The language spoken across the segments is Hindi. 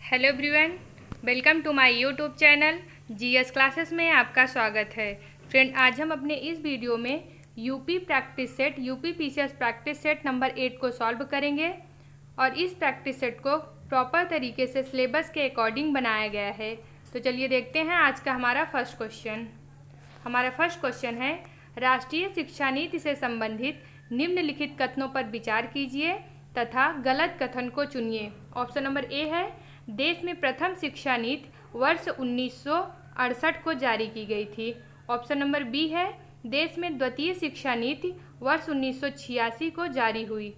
Hello everyone, welcome to my YouTube channel GS classes में आपका स्वागत है। फ्रेंड, आज हम अपने इस वीडियो में UP PCS practice set number 8 को सॉल्व करेंगे और इस प्रैक्टिस सेट को प्रॉपर तरीके से सिलेबस के अकॉर्डिंग बनाया गया है। तो चलिए देखते हैं आज का हमारा फर्स्ट क्वेश्चन। हमारा फर्स्ट क्वेश्चन है, राष्ट्रीय शिक्षा नीति से संबंधित निम्नलिखित कथनों पर विचार कीजिए तथा गलत कथन को चुनिए। ऑप्शन नंबर ए है, देश में प्रथम शिक्षा नीति वर्ष 1968 को जारी की गई थी। ऑप्शन नंबर बी है, देश में द्वितीय शिक्षा नीति वर्ष 1986 को जारी हुई।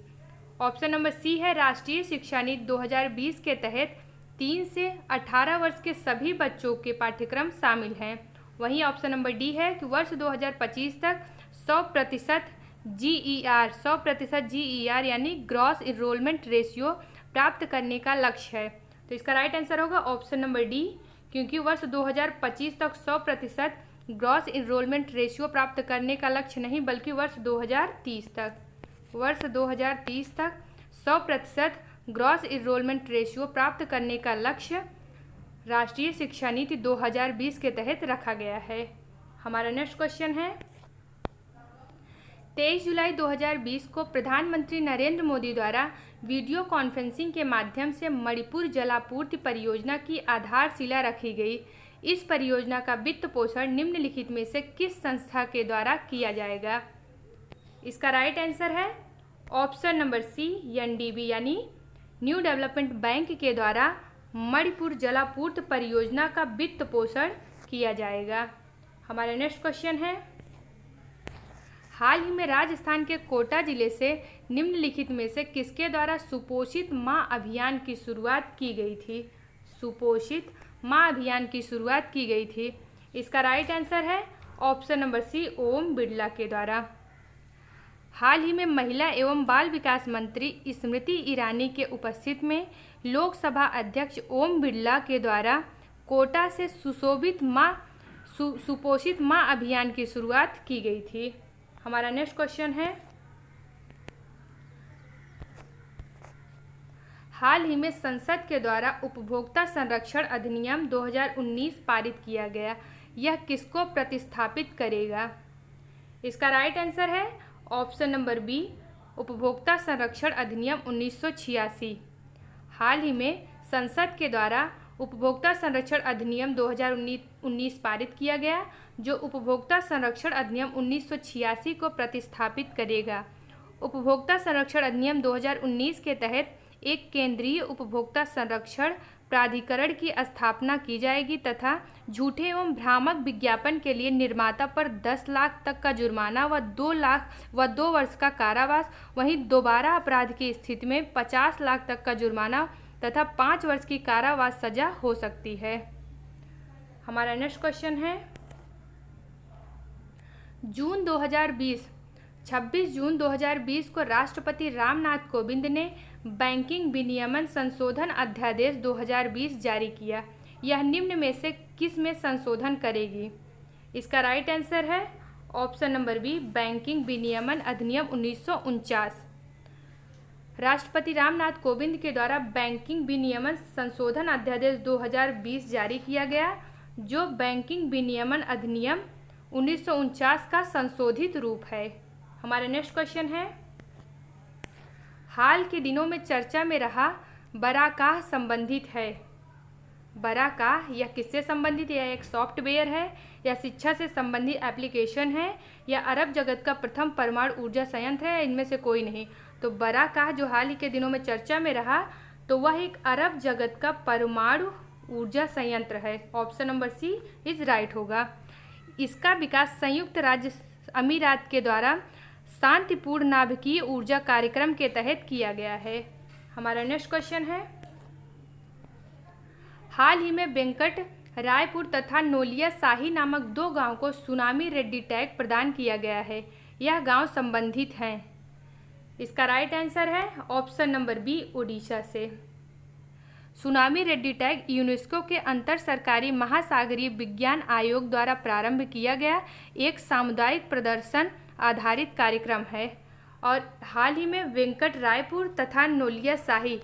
ऑप्शन नंबर सी है, राष्ट्रीय शिक्षा नीति 2020 के तहत 3 से 18 वर्ष के सभी बच्चों के पाठ्यक्रम शामिल हैं। वहीं ऑप्शन नंबर डी है कि वर्ष 2025 तक 100% GER यानी ग्रॉस इनरोलमेंट रेशियो प्राप्त करने का लक्ष्य है। तो इसका राइट आंसर होगा ऑप्शन नंबर डी, क्योंकि वर्ष 2025 तक 100% ग्रॉस इनरोलमेंट रेशियो प्राप्त करने का लक्ष्य नहीं, बल्कि वर्ष 2030 तक 100% ग्रॉस इनरोलमेंट रेशियो प्राप्त करने का लक्ष्य राष्ट्रीय शिक्षा नीति 2020 के तहत रखा गया है। हमारा नेक्स्ट क्वेश्चन है, 23 जुलाई 2020 को प्रधानमंत्री नरेंद्र मोदी द्वारा वीडियो कॉन्फ्रेंसिंग के माध्यम से मणिपुर जलापूर्ति परियोजना की आधारशिला रखी गई। इस परियोजना का वित्त पोषण निम्नलिखित में से किस संस्था के द्वारा किया जाएगा? इसका राइट आंसर है ऑप्शन नंबर सी, एनडीबी यानी न्यू डेवलपमेंट बैंक के द्वारा मणिपुर जलापूर्ति परियोजना का वित्त पोषण किया जाएगा। हमारा नेक्स्ट क्वेश्चन है, हाल ही में राजस्थान के कोटा जिले से निम्नलिखित में से किसके द्वारा सुपोषित माँ अभियान की शुरुआत की गई थी? सुपोषित माँ अभियान की शुरुआत की गई थी। इसका राइट आंसर है ऑप्शन नंबर सी, ओम बिड़ला के द्वारा। हाल ही में महिला एवं बाल विकास मंत्री स्मृति ईरानी के उपस्थिति में लोकसभा अध्यक्ष ओम बिड़ला के द्वारा कोटा से सुपोषित माँ अभियान की शुरुआत की गई थी। हमारा नेक्स्ट क्वेश्चन है, हाल ही में संसद के द्वारा उपभोक्ता संरक्षण अधिनियम 2019 पारित किया गया। यह किसको प्रतिस्थापित करेगा? इसका राइट आंसर है ऑप्शन नंबर बी, उपभोक्ता संरक्षण अधिनियम 1986। हाल ही में संसद के द्वारा उपभोक्ता संरक्षण अधिनियम 2019 पारित किया गया, जो उपभोक्ता संरक्षण अधिनियम 1986 को प्रतिस्थापित करेगा। उपभोक्ता संरक्षण अधिनियम 2019 के तहत एक केंद्रीय उपभोक्ता संरक्षण प्राधिकरण की स्थापना की जाएगी तथा झूठे एवं भ्रामक विज्ञापन के लिए निर्माता पर 10 लाख तक का जुर्माना व 2 वर्ष का कारावास, वहीं दोबारा अपराध की स्थिति में 50 लाख तक का जुर्माना तथा 5 वर्ष की कारावास सजा हो सकती है। हमारा नेक्स्ट क्वेश्चन है, 26 जून 2020 को राष्ट्रपति रामनाथ कोविंद ने बैंकिंग विनियमन संशोधन अध्यादेश 2020 जारी किया। यह निम्न में से किस में संशोधन करेगी? इसका राइट आंसर है ऑप्शन नंबर बी, बैंकिंग विनियमन अधिनियम 1949। राष्ट्रपति रामनाथ कोविंद के द्वारा बैंकिंग विनियमन संशोधन अध्यादेश 2020 जारी किया गया, जो बैंकिंग विनियमन अधिनियम 1949 का संशोधित रूप है। हमारा नेक्स्ट क्वेश्चन है, हाल के दिनों में चर्चा में रहा बराकाह संबंधित है। बराकाह यह किससे संबंधित है? यह एक सॉफ्टवेयर है या शिक्षा से संबंधित एप्लीकेशन है या अरब जगत का प्रथम परमाणु ऊर्जा संयंत्र है? इनमें से कोई नहीं। तो बराकाह जो हाल ही के दिनों में चर्चा में रहा, तो वह एक अरब जगत का परमाणु ऊर्जा संयंत्र है। Option number C is right होगा। इसका विकास संयुक्त राज्य अमीरात के द्वारा शांतिपूर्ण नाभिकीय ऊर्जा कार्यक्रम के तहत किया गया है। हमारा नेक्स्ट क्वेश्चन है, हाल ही में वेंकट रायपुर तथा नोलिया शाही नामक 2 गांव को सुनामी रेड्डी टैग प्रदान किया गया है। यह गांव संबंधित हैं। इसका राइट आंसर है ऑप्शन नंबर बी, ओडिशा से। सुनामी रेड्डी टैग यूनेस्को के अंतर सरकारी महासागरीय विज्ञान आयोग द्वारा प्रारंभ किया गया एक सामुदायिक प्रदर्शन आधारित कार्यक्रम है और हाल ही में वेंकट रायपुर तथा नोलिया शाही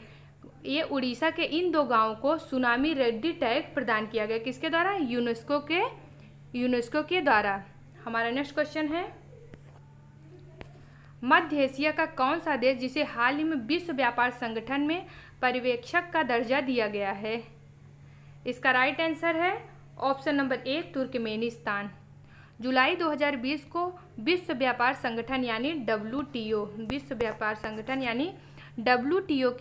ये उड़ीसा के इन 2 गांवों को सुनामी रेड्डी टैग प्रदान किया गया। किसके द्वारा? यूनेस्को के द्वारा। हमारा नेक्स्ट क्वेश्चन है, मध्य एशिया का कौन सा देश जिसे हाल ही में विश्व व्यापार संगठन में पर्यवेक्षक का दर्जा दिया गया है? इसका राइट आंसर है ऑप्शन नंबर ए, तुर्कमेनिस्तान। जुलाई 2020 को विश्व व्यापार संगठन यानी WTO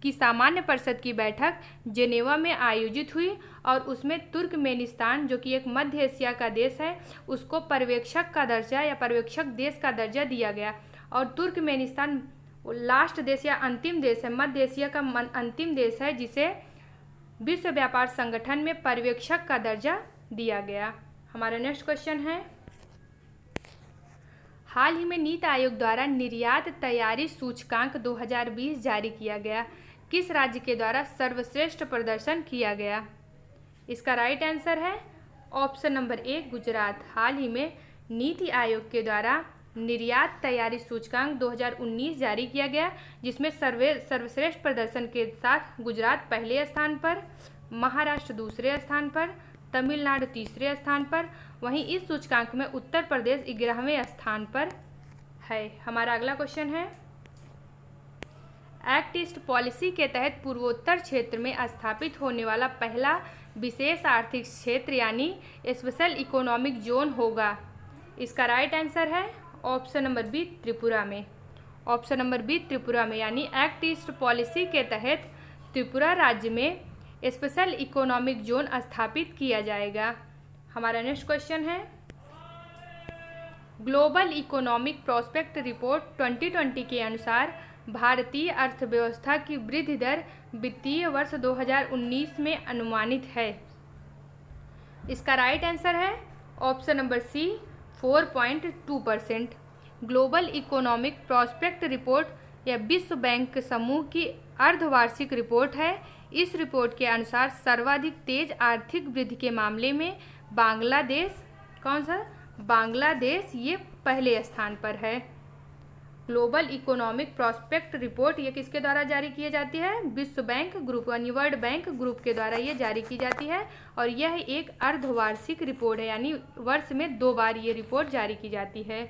की सामान्य परिषद की बैठक जेनेवा में आयोजित हुई और उसमें तुर्कमेनिस्तान, जो कि एक मध्य एशिया का देश है, उसको पर्यवेक्षक का दर्जा या पर्यवेक्षक देश का दर्जा दिया गया। और तुर्कमेनिस्तान लास्ट देश या अंतिम देश है, मध्य एशिया का अंतिम देश है जिसे विश्व व्यापार संगठन में पर्यवेक्षक का दर्जा दिया गया। हमारा नेक्स्ट क्वेश्चन है, हाल ही में नीति आयोग द्वारा निर्यात तैयारी सूचकांक 2020 जारी किया गया। किस राज्य के द्वारा सर्वश्रेष्ठ प्रदर्शन किया गया? इसका राइट आंसर है ऑप्शन नंबर ए, गुजरात। हाल ही में नीति आयोग के द्वारा निर्यात तैयारी सूचकांक 2019 जारी किया गया, जिसमें सर्वश्रेष्ठ प्रदर्शन के साथ गुजरात पहले स्थान पर, महाराष्ट्र दूसरे स्थान पर, तमिलनाडु तीसरे स्थान पर, वहीं इस सूचकांक में उत्तर प्रदेश 11वें स्थान पर है। हमारा अगला क्वेश्चन है, एक्ट ईस्ट पॉलिसी के तहत पूर्वोत्तर क्षेत्र में स्थापित होने वाला पहला विशेष आर्थिक क्षेत्र यानी स्पेशल इकोनॉमिक जोन होगा। इसका राइट आंसर है ऑप्शन नंबर बी, त्रिपुरा में। ऑप्शन नंबर बी, त्रिपुरा में, यानी एक्ट ईस्ट पॉलिसी के तहत त्रिपुरा राज्य में स्पेशल इकोनॉमिक जोन स्थापित किया जाएगा। हमारा नेक्स्ट क्वेश्चन है, ग्लोबल इकोनॉमिक प्रोस्पेक्ट रिपोर्ट 2020 के अनुसार भारतीय अर्थव्यवस्था की वृद्धि दर वित्तीय वर्ष 2019 में अनुमानित है। इसका राइट आंसर है option number C, 4.2%। Global economic prospect report यह विश्व बैंक समूह की अर्धवार्षिक रिपोर्ट है। इस रिपोर्ट के अनुसार सर्वाधिक तेज आर्थिक वृद्धि के मामले में बांग्लादेश, कौन सा? बांग्लादेश ये पहले स्थान पर है। ग्लोबल इकोनॉमिक प्रोस्पेक्ट रिपोर्ट ये किसके द्वारा जारी की जाती है? विश्व बैंक ग्रुप यानी वर्ल्ड बैंक ग्रुप के द्वारा ये जारी की जाती है और यह एक अर्धवार्षिक रिपोर्ट है, यानी वर्ष में 2 बार ये रिपोर्ट जारी की जाती है।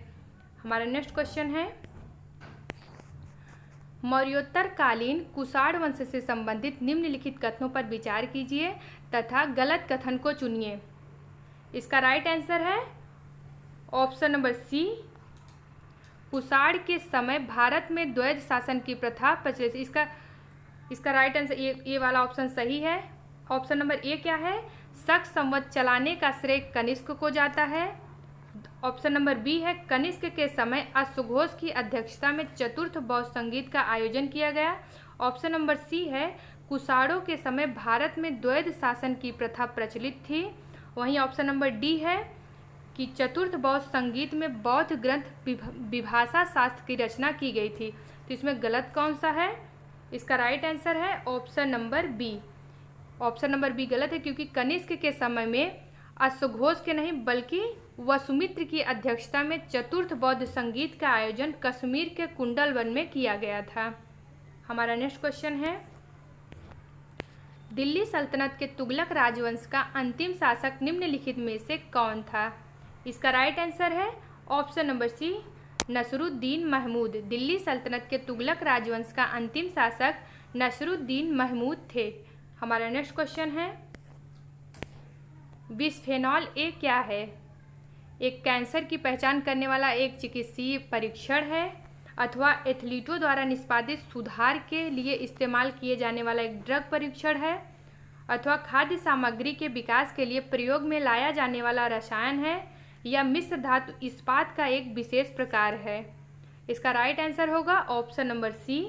हमारा नेक्स्ट क्वेश्चन है, मौर्योत्तरकालीन कुषाण वंश से संबंधित निम्नलिखित कथनों पर विचार कीजिए तथा गलत कथन को चुनिए। इसका राइट आंसर है ऑप्शन नंबर सी, कुषाण के समय भारत में द्वैध शासन की प्रथा प्रचलित। इसका राइट आंसर ये वाला ऑप्शन सही है। ऑप्शन नंबर ए क्या है? शक संवत चलाने का श्रेय कनिष्क को जाता है। ऑप्शन नंबर बी है, कनिष्क के समय अश्वघोष की अध्यक्षता में चतुर्थ बौद्ध संगीत का आयोजन किया गया। ऑप्शन नंबर सी है, कुषाणों के समय भारत में द्वैध शासन की प्रथा प्रचलित थी। वहीं ऑप्शन नंबर डी है कि चतुर्थ बौद्ध संगीत में बौद्ध ग्रंथ विभाषा शास्त्र की रचना की गई थी। तो इसमें गलत कौन सा है? इसका राइट आंसर है option number B. Option number B गलत है, क्योंकि कनिष्क के समय में अश्वघोष के नहीं बल्कि वसुमित्र की अध्यक्षता में चतुर्थ बौद्ध संगीत का आयोजन कश्मीर के कुंडलवन में किया गया था। हमारा नेक्स्ट क्वेश्चन है, दिल्ली सल्तनत के तुगलक राजवंश का अंतिम शासक निम्नलिखित में से कौन था? इसका राइट आंसर है option number C, Nasiruddin Mahmud. Delhi सल्तनत के तुगलक राजवंश का अंतिम शासक नसरुद्दीन महमूद थे। हमारा नेक्स्ट क्वेश्चन है, बिस्फेनॉल ए क्या है? एक कैंसर की पहचान करने वाला एक चिकित्सीय परीक्षण है अथवा एथलीटों द्वारा निष्पादित सुधार के लिए इस्तेमाल किए जाने वाला एक ड्रग परीक्षण है अथवा खाद्य सामग्री के विकास के लिए प्रयोग में लाया जाने वाला रसायन है या मिश्र धातु इस्पात का एक विशेष प्रकार है। इसका राइट आंसर होगा option number C,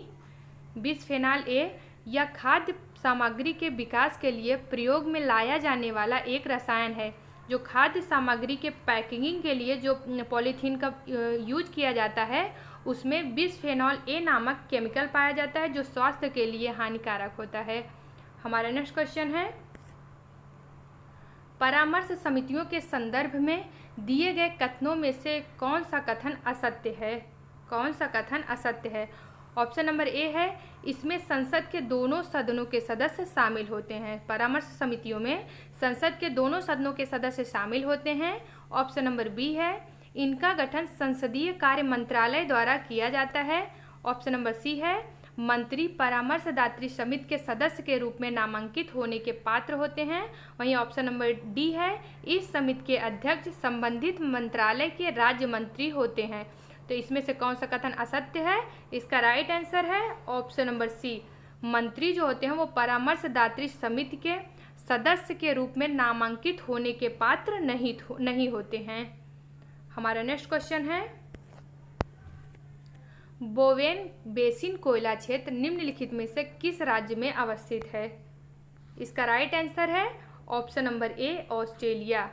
bisphenol A या खाद्य सामग्री के विकास के लिए प्रयोग में लाया जाने वाला एक रसायन है जो खाद्य सामग्री के पैकेजिंग के लिए जो पॉलीथीन का यूज किया जाता है उसमें बिस्फेनॉल ए नामक केमिकल पाया जाता है जो स्वास्थ्य के लिए हानिकारक होता है। हमारा नेक्स्ट क्वेश्चन है, परामर्श समितियों के संदर्भ में दिए गए कथनों में से कौन सा कथन असत्य है? कौन सा कथन असत्य है? ऑप्शन नंबर ए है इसमें संसद के दोनों सदनों के सदस्य शामिल होते हैं। परामर्श समितियों में संसद के दोनों सदनों के सदस्य शामिल होते हैं। ऑप्शन नंबर बी है इनका गठन संसदीय कार्य मंत्रालय द्वारा किया जाता है। ऑप्शन नंबर सी है मंत्री परामर्शदात्री समिति के सदस्य के रूप में नामांकित होने के पात्र होते हैं। वहीं ऑप्शन नंबर डी है इस समिति के अध्यक्ष संबंधित मंत्रालय के राज्य मंत्री होते हैं। तो इसमें से कौन सा कथन असत्य है? इसका राइट आंसर है ऑप्शन नंबर सी, मंत्री जो होते हैं वो परामर्शदात्री समिति के सदस्य के रूप में नामांकित होने के पात्र नहीं होते हैं। हमारा नेक्स्ट क्वेश्चन है बोवेन बेसिन कोयला क्षेत्र निम्नलिखित में से किस राज्य में अवस्थित है? इसका राइट आंसर है option number A Australia.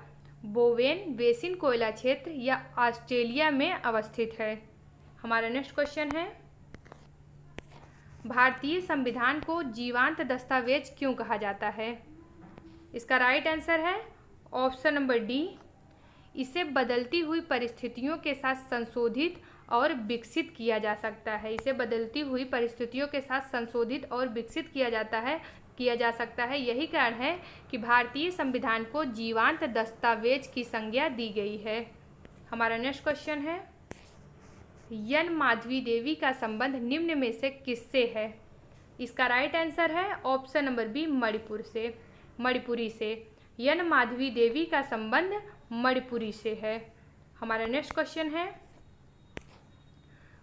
Bowen basin कोयला क्षेत्र या ऑस्ट्रेलिया में अवस्थित है। हमारा नेक्स्ट क्वेश्चन है भारतीय संविधान को जीवंत दस्तावेज क्यों कहा जाता है? इसका राइट आंसर है ऑप्शन नंबर डी, इसे बदलती हुई परिस्थितियों के साथ संशोधित और विकसित किया जा सकता है। इसे बदलती हुई परिस्थितियों के साथ संशोधित और विकसित किया जा सकता है। यही कारण है कि भारतीय संविधान को जीवंत दस्तावेज की संज्ञा दी गई है। हमारा नेक्स्ट क्वेश्चन है यन माधवी देवी का संबंध निम्न में से किससे है? इसका राइट आंसर है ऑप्शन नंबर बी मणिपुरी से। यन माधवी देवी का संबंध मणिपुरी से है। हमारा नेक्स्ट क्वेश्चन है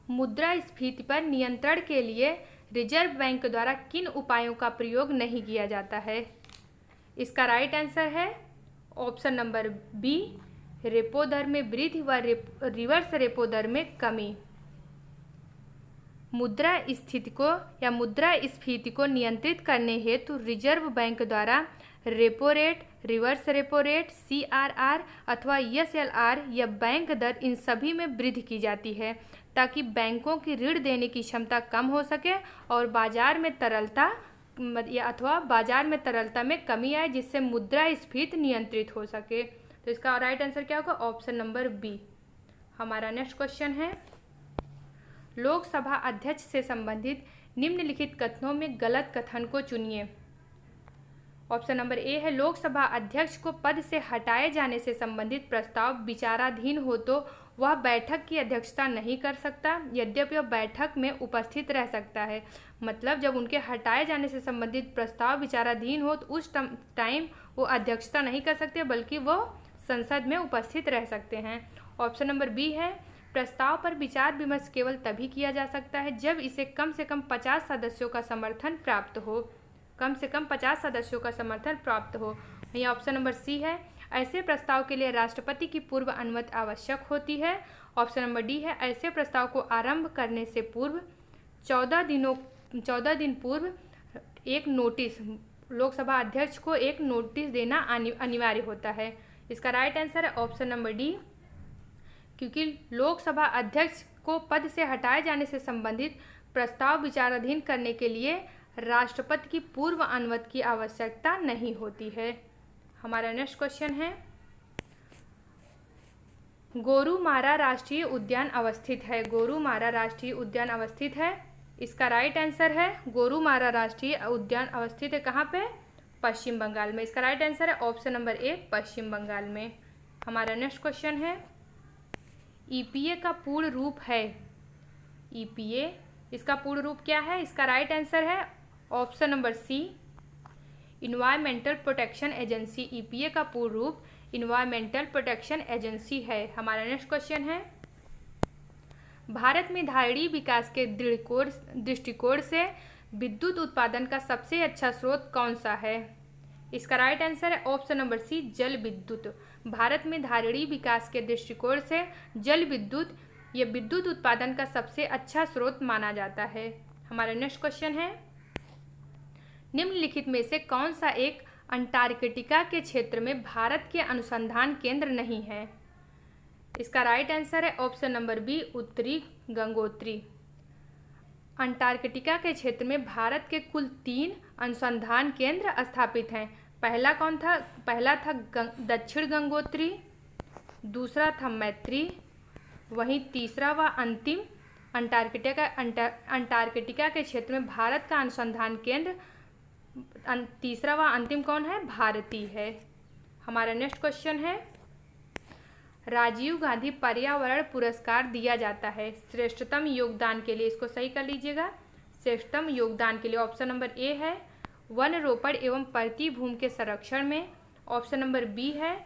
मुद्रास्फीति पर नियंत्रण के लिए रिजर्व बैंक द्वारा किन उपायों का प्रयोग नहीं किया जाता है? इसका राइट आंसर है ऑप्शन नंबर बी, रेपो दर में वृद्धि व रिवर्स रेपो दर में कमी। मुद्रास्फीति को नियंत्रित करने हेतु रिजर्व बैंक द्वारा repo rate, reverse repo rate, CRR अथवा SLR या बैंक दर इन सभी में वृद्धि की जाती है ताकि बैंकों की ऋण देने की क्षमता कम हो सके और बाजार में तरलता में कमी आए जिससे मुद्रास्फीति नियंत्रित हो सके। तो इसका राइट आंसर क्या होगा? Option number B. हमारा नेक्स्ट क्वेश्चन है लोकसभा अध्यक्ष से संबंधित निम्नलिखित कथनों में गलत कथन को चुनिए। ऑप्शन नंबर ए है लोकसभा अध्यक्ष को पद से हटाए जाने से संबंधित प्रस्ताव विचाराधीन हो तो वह बैठक की अध्यक्षता नहीं कर सकता, यद्यपि वह बैठक में उपस्थित रह सकता है। मतलब जब उनके हटाए जाने से संबंधित प्रस्ताव विचाराधीन हो तो उस टाइम वो अध्यक्षता नहीं कर सकते बल्कि वो संसद में उपस्थित रह सकते हैं। ऑप्शन नंबर बी है प्रस्ताव पर विचार विमर्श केवल तभी किया जा सकता है जब इसे कम से कम 50 सदस्यों का समर्थन प्राप्त हो। वहीं ऑप्शन नंबर सी है ऐसे प्रस्ताव के लिए राष्ट्रपति की पूर्व अनुमति आवश्यक होती है। ऑप्शन नंबर डी है ऐसे प्रस्ताव को आरंभ करने से पूर्व 14 दिन पूर्व एक नोटिस लोकसभा अध्यक्ष को एक नोटिस देना अनिवार्य होता है। इसका राइट आंसर है ऑप्शन नंबर डी, क्योंकि लोकसभा अध्यक्ष को पद से हटाए जाने से संबंधित प्रस्ताव विचाराधीन करने के लिए राष्ट्रपति की पूर्व अनुमति की आवश्यकता नहीं होती है। हमारा नेक्स्ट क्वेश्चन है गोरुमारा राष्ट्रीय उद्यान अवस्थित है। इसका राइट आंसर है गोरुमारा राष्ट्रीय उद्यान अवस्थित है कहाँ पे? पश्चिम बंगाल में। इसका राइट आंसर है ऑप्शन नंबर ए पश्चिम बंगाल में। हमारा नेक्स्ट क्वेश्चन है EPA का पूर्ण रूप है। EPA इसका पूर्ण रूप क्या है? इसका राइट आंसर है option number C environmental protection agency. EPA का पूर्ण रूप इन्वायरमेंटल प्रोटेक्शन एजेंसी है। हमारा नेक्स्ट क्वेश्चन है भारत में धारणीय विकास के दृष्टिकोण से विद्युत उत्पादन का सबसे अच्छा स्रोत कौन सा है? इसका राइट आंसर है ऑप्शन नंबर सी जल विद्युत। भारत में धारणीय विकास के दृष्टिकोण से जल विद्युत या विद्युत उत्पादन का सबसे अच्छा स्रोत माना जाता है। हमारा नेक्स्ट क्वेश्चन है निम्नलिखित में से कौन सा एक अंटार्कटिका के क्षेत्र में भारत के अनुसंधान केंद्र नहीं है? इसका राइट आंसर है ऑप्शन नंबर बी उत्तरी गंगोत्री। अंटार्कटिका के क्षेत्र में भारत के कुल 3 अनुसंधान केंद्र स्थापित हैं। पहला था दक्षिण गंगोत्री, दूसरा था मैत्री, वहीं तीसरा व अंतिम अंटार्कटिका के क्षेत्र में भारत का अनुसंधान केंद्र तीसरा व अंतिम कौन है? भारतीय है। हमारा नेक्स्ट क्वेश्चन है, राजीव गांधी पर्यावरण पुरस्कार दिया जाता है श्रेष्ठतम योगदान के लिए। इसको सही कर लीजिएगा। श्रेष्ठतम योगदान के लिए ऑप्शन नंबर ए है वन रोपण एवं परती भूमि के संरक्षण में, ऑप्शन नंबर बी है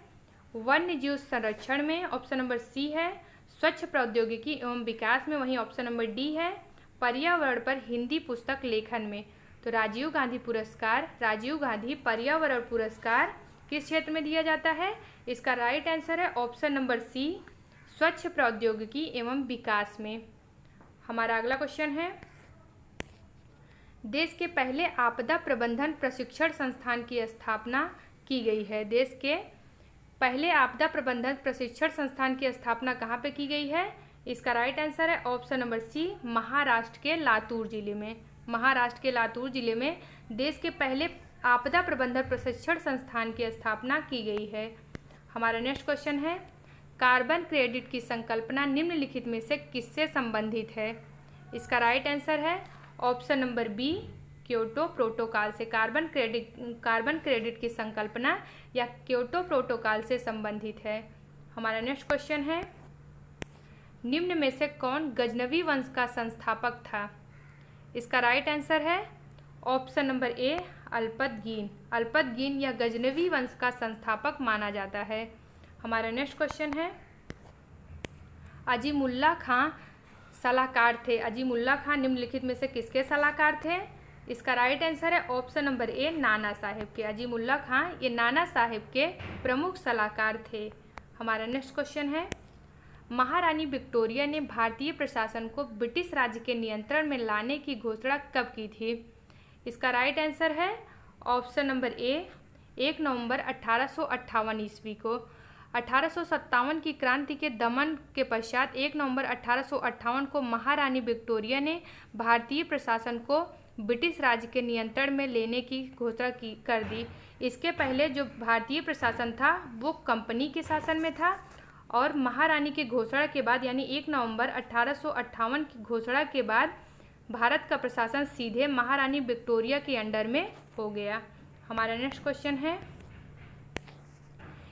वन्य जीव संरक्षण में, ऑप्शन नंबर सी है स्वच्छ प्रौद्योगिकी एवं विकास में, वहीं ऑप्शन नंबर डी है पर्यावरण पर हिंदी पुस्तक लेखन में। तो राजीव गांधी पुरस्कार, राजीव गांधी पर्यावरण पुरस्कार किस क्षेत्र में दिया जाता है? इसका राइट आंसर है ऑप्शन नंबर सी स्वच्छ प्रौद्योगिकी एवं विकास में। हमारा अगला क्वेश्चन है, देश के पहले आपदा प्रबंधन प्रशिक्षण संस्थान की स्थापना की गई है। देश के पहले आपदा प्रबंधन प्रशिक्षण संस्थान की स्थापना कहाँ पे की गई है? इसका राइट आंसर है ऑप्शन नंबर सी महाराष्ट्र के लातूर जिले में। महाराष्ट्र के लातूर जिले में देश के पहले आपदा प्रबंधन प्रशिक्षण संस्थान की स्थापना की गई है। हमारा नेक्स्ट क्वेश्चन है, कार्बन क्रेडिट की संकल्पना निम्नलिखित में से किससे संबंधित है? इसका राइट आंसर है option number B Kyoto protocol से। कार्बन क्रेडिट की संकल्पना या क्योटो प्रोटोकॉल से संबंधित है। हमारा नेक्स्ट क्वेश्चन है, निम्न में से कौन गजनवी वंश का संस्थापक था? इसका राइट आंसर है option number A Alptigin. Alptigin या गजनवी वंश का संस्थापक माना जाता है। हमारा नेक्स्ट क्वेश्चन है, अजीमुल्ला खां सलाहकार थे। अजीमुल्ला खां निम्नलिखित में से किसके सलाहकार थे? इसका राइट आंसर है option number A Nana Saheb के। अजीमुल्ला खां ये नाना साहेब के प्रमुख सलाहकार थे। हमारा नेक्स्ट क्वेश्चन है, महारानी विक्टोरिया ने भारतीय प्रशासन को ब्रिटिश राज्य के नियंत्रण में लाने की घोषणा कब की थी? इसका राइट आंसर है ऑप्शन नंबर ए 1 नवंबर 1858 ईस्वी को। 1857 की क्रांति के दमन के पश्चात 1 नवंबर 1858 को महारानी विक्टोरिया ने भारतीय प्रशासन को ब्रिटिश राज्य के नियंत्रण में लेने की घोषणा कर दी। इसके पहले जो भारतीय प्रशासन था वो कंपनी के शासन में था और महारानी की घोषणा के बाद यानी 1 नवंबर 1858 की घोषणा के बाद भारत का प्रशासन सीधे महारानी विक्टोरिया के अंडर में हो गया। हमारा नेक्स्ट क्वेश्चन है,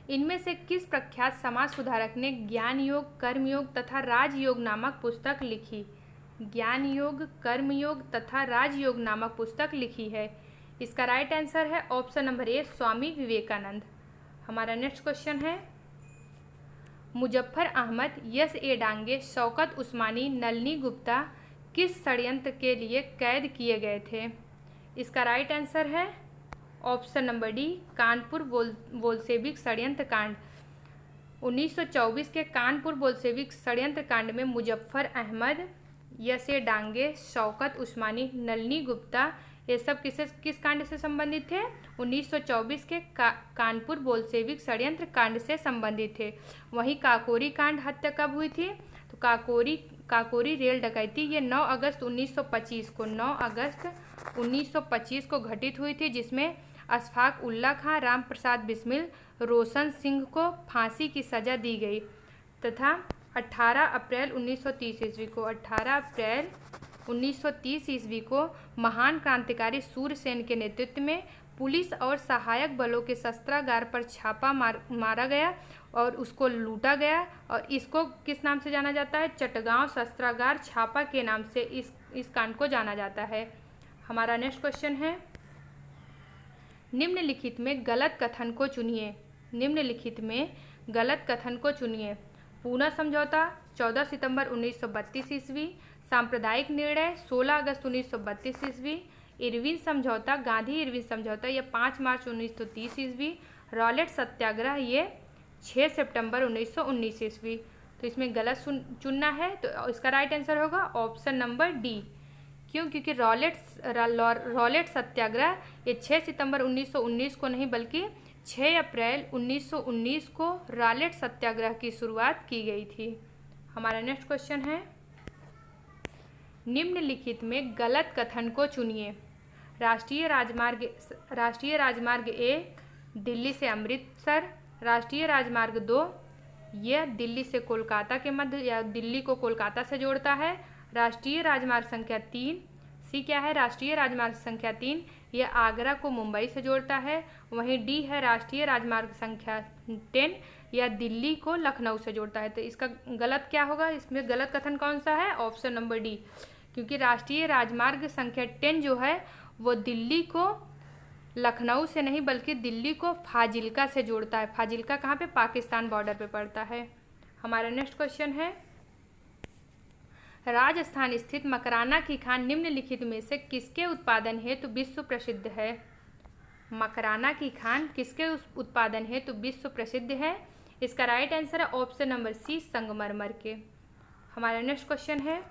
इनमें से किस प्रख्यात समाज सुधारक ने ज्ञान योग, कर्मयोग तथा राजयोग नामक पुस्तक लिखी? ज्ञान योग, कर्मयोग तथा राजयोग नामक पुस्तक लिखी है। इसका राइट आंसर है option number A Swami Vivekananda. हमारा नेक्स्ट क्वेश्चन है, मुजफ्फर अहमद, यस ए डांगे, शौकत उस्मानी, नलिनी गुप्ता किस षड्यंत्र के लिए कैद किए गए थे? इसका राइट आंसर है option number D Kanpur Bolshevik षड्यंत्र कांड। 1924 के कानपुर बोल्शेविक षड्यंत्र कांड में मुजफ्फर अहमद, यस ए डांगे, शौकत उस्मानी, नलिनी गुप्ता ये सब किस कांड से संबंधित थे? 1924 के कानपुर बोल्शेविक षड्यंत्र कांड से संबंधित थे। वहीं काकोरी कांड हत्या कब हुई थी? तो काकोरी रेल डकैती ये 9 अगस्त 1925 को घटित हुई थी, जिसमें अशफाक उल्ला खां, राम प्रसाद बिस्मिल, रोशन सिंह को फांसी की सजा दी गई तथा 18 अप्रैल 1930 ईस्वी को महान क्रांतिकारी सूर्यसेन के नेतृत्व में पुलिस और सहायक बलों के शस्त्रागार पर छापा मारा गया और उसको लूटा गया और इसको किस नाम से जाना जाता है? चटगांव शस्त्रागार छापा के नाम से इस कांड को जाना जाता है। हमारा नेक्स्ट क्वेश्चन है, निम्नलिखित में गलत कथन को चुनिए। निम्नलिखित में गलत कथन को चुनिए। पूना समझौता 14 सितंबर 1932 ईस्वी, सांप्रदायिक निर्णय 16 अगस्त 1932 ईस्वी, इरविन समझौता, गांधी इरविन समझौता ये 5 मार्च 1930 ईस्वी, रॉलेट सत्याग्रह ये 6 सितंबर 1919 ईस्वी। तो इसमें गलत चुनना है तो इसका राइट आंसर होगा ऑप्शन नंबर डी। क्यों? क्योंकि रॉलेट सत्याग्रह ये 6 सितंबर 1919 को नहीं बल्कि 6 अप्रैल 1919 को रॉलेट सत्याग्रह की शुरुआत की गई थी। हमारा नेक्स्ट क्वेश्चन है, निम्नलिखित में गलत कथन को चुनिए। राष्ट्रीय राजमार्ग 1 दिल्ली से अमृतसर, राष्ट्रीय राजमार्ग 2 यह दिल्ली से कोलकाता के मध्य या दिल्ली को कोलकाता से जोड़ता है, राष्ट्रीय राजमार्ग संख्या 3। सी क्या है? राष्ट्रीय राजमार्ग संख्या 3, यह आगरा को मुंबई से जोड़ता है। वहीं डी है राष्ट्रीय राजमार्ग संख्या 10, यह दिल्ली को लखनऊ से जोड़ता है। तो इसका गलत क्या होगा? इसमें गलत कथन कौन सा है? ऑप्शन नंबर डी, क्योंकि राष्ट्रीय राजमार्ग संख्या 10 जो है वो दिल्ली को लखनऊ से नहीं बल्कि दिल्ली को फाजिल्का से जोड़ता है। फाजिल्का कहाँ पे? पाकिस्तान बॉर्डर पे पड़ता है। हमारा नेक्स्ट क्वेश्चन है, राजस्थान स्थित मकराना की खान निम्नलिखित में से किसके उत्पादन हेतु विश्व प्रसिद्ध है? मकराना की खान किसके उत्पादन हेतु विश्व प्रसिद्ध है? इसका राइट आंसर है ऑप्शन नंबर सी, संगमरमर के। हमारा नेक्स्ट क्वेश्चन है,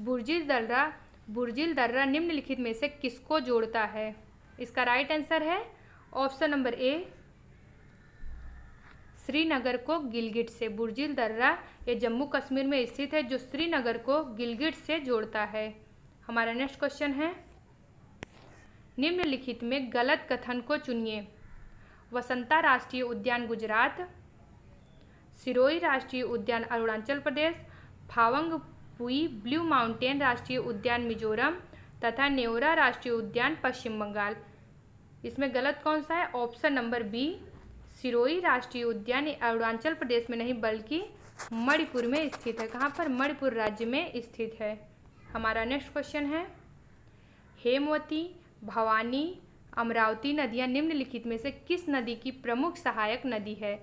बुर्जिल दर्रा निम्नलिखित में से किसको जोड़ता है? इसका राइट आंसर है ऑप्शन नंबर ए, श्रीनगर को गिलगिट से। बुर्जिल दर्रा ये जम्मू कश्मीर में स्थित है, जो श्रीनगर को गिलगिट से जोड़ता है। हमारा नेक्स्ट क्वेश्चन है, निम्नलिखित में गलत कथन को चुनिए। वसंता राष्ट्रीय उद्यान गुजरात, सिरोही राष्ट्रीय उद्यान अरुणाचल प्रदेश, फावंग पुई ब्लू माउंटेन राष्ट्रीय उद्यान मिजोरम तथा नेवरा राष्ट्रीय उद्यान पश्चिम बंगाल। इसमें गलत कौन सा है? ऑप्शन नंबर बी, सिरोही राष्ट्रीय उद्यान अरुणाचल प्रदेश में नहीं बल्कि मणिपुर में स्थित है। कहाँ पर? मणिपुर राज्य में स्थित है। हमारा नेक्स्ट क्वेश्चन है, हेमवती, भवानी, अमरावती नदियाँ निम्नलिखित में से किस नदी की प्रमुख सहायक नदी है?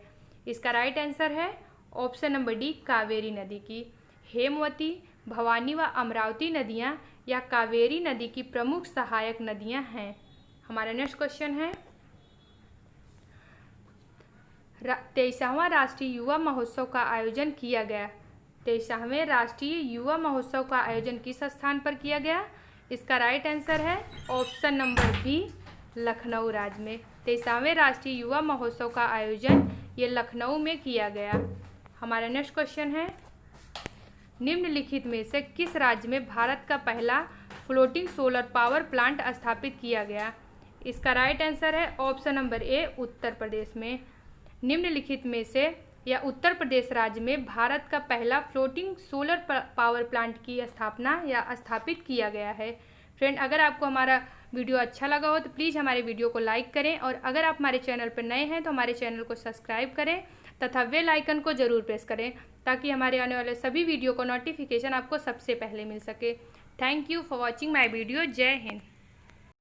इसका राइट आंसर है ऑप्शन नंबर डी, कावेरी नदी की। हेमवती, भवानी व अमरावती नदियाँ या कावेरी नदी की प्रमुख सहायक नदियाँ हैं। हमारा नेक्स्ट क्वेश्चन है, 23वां राष्ट्रीय युवा महोत्सव का आयोजन किया गया। 23वें राष्ट्रीय युवा महोत्सव का आयोजन किस स्थान पर किया गया? इसका राइट आंसर है ऑप्शन नंबर बी, लखनऊ राज्य में। 23वें राष्ट्रीय युवा महोत्सव का आयोजन ये लखनऊ में किया गया। हमारा नेक्स्ट क्वेश्चन है, निम्नलिखित में से किस राज्य में भारत का पहला फ्लोटिंग सोलर पावर प्लांट स्थापित किया गया? इसका राइट आंसर है option number A, Uttar Pradesh में। निम्नलिखित में से या उत्तर प्रदेश राज्य में भारत का पहला फ्लोटिंग सोलर पावर प्लांट की स्थापना या स्थापित किया गया है। फ्रेंड, अगर आपको हमारा वीडियो अच्छा लगा हो तो प्लीज़ हमारे वीडियो को लाइक करें, और अगर आप हमारे चैनल पर नए हैं तो हमारे चैनल को सब्सक्राइब करें तथा बेल आइकन को ज़रूर प्रेस करें, ताकि हमारे आने वाले सभी वीडियो को नोटिफिकेशन आपको सबसे पहले मिल सके। Thank you for watching my video. जय हिंद।